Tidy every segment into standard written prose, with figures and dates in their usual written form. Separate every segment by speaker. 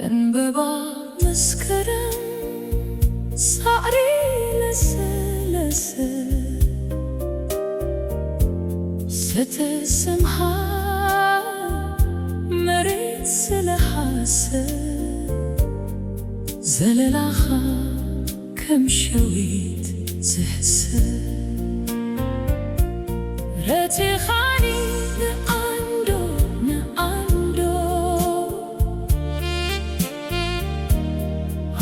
Speaker 1: እንበባ መስከረም ሳሪ ለሰለሰ ስትሰምሃ መሬት ስለሃሰ ዘለላኻ ከም ሸዊት ዝሕሰብ ረቲኻኒ ንኣንዶ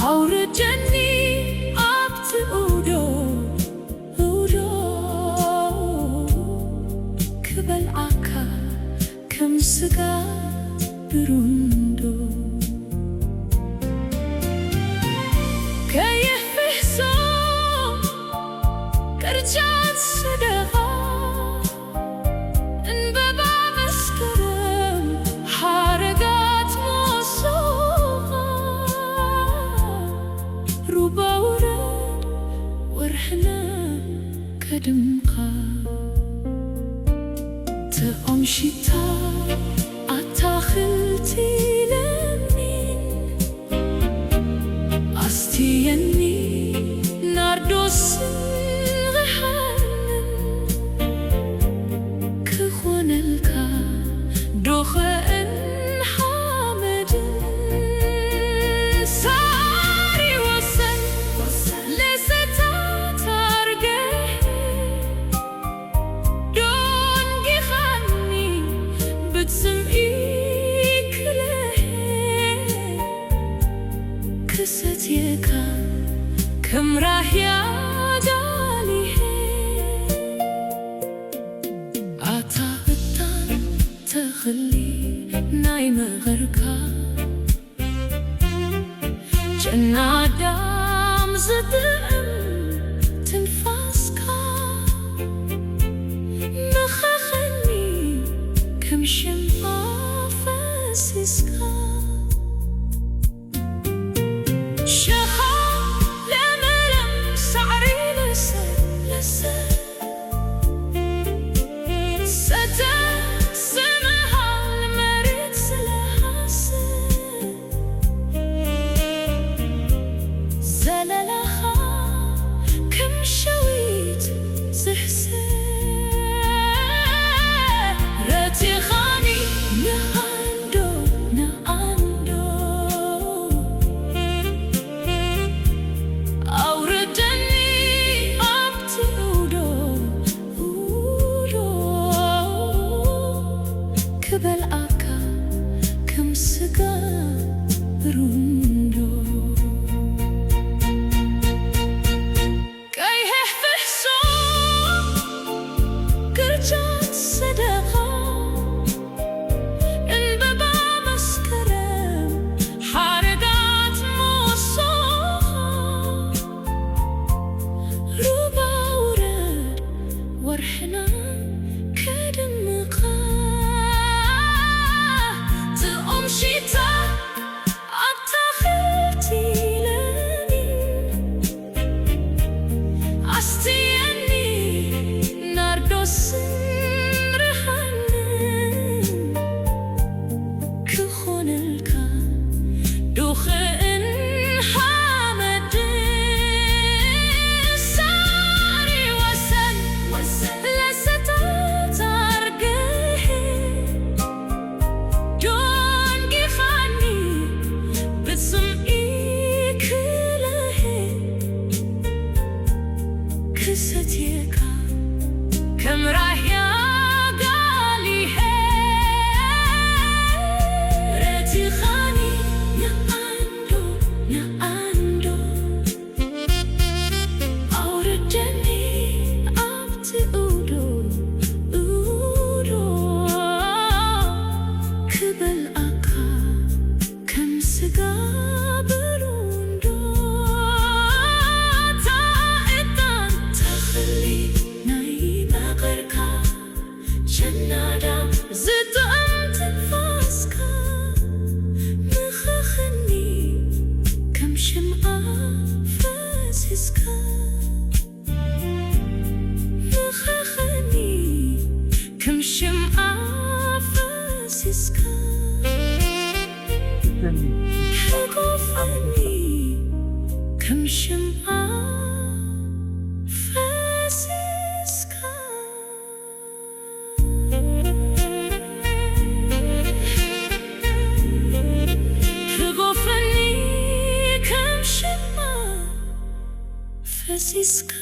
Speaker 1: አውርጀኒ ኣብቲ ኡዶ ክበልዓካ ከም ስጋ ብሩንዶ ከየፍሕሶ ቅርጫት ሰደኻ እንበባ መስከረም ሓረጋት ሞሶኻ ሩባውረድ ወርሕና ከድምኻ ተኦምሽታ ኣታኽልቲ ለሚን ኣስትየኒ ናርዶስን ሪሓንን ክኾነልካ ዶኸአን ሓመድን ሳሪ ወሰን ለሰታት ኣርገህ ዶንጊኻኒ ብትስምዒ ክለህ ክሰትየካ ከም ራህያ ዳሊሄ ኣታ እታን ተኽሊ ናይ መኸርካ ጨናዳም ዝጥዕም ትንፋስካ ንኸኸኒ ከም ሽምዓ ፈሲስካ ሸኻ ለምለም ሳዕሪ ለሰለሰ ስትስምሃል መሬት ስለሃሰ ዘለላኻ ከም ሸዊት ዝሕሰብ ረቲኻኒ ንኣንዶ ኣውርደኒ ኣብቲ ኡዶ ክበልዓካ ከም ስጋ ብሩንዶ ከይሕፍሕሶ ቅርጫት ሰደኻ እንበባ መስከረም ሓረጋት ሞሶኻ ሩባውረድ ወርሕና ከድምኻ ትኦምሽታ ኣታኽልቲ ለሚን ኣስትየኒ ናርዶስን ሪሓንን ክኾነልካ ዶኸአን ሓመድን ሳሪ ወሰን ለሰታት ኣርገህ حسيسك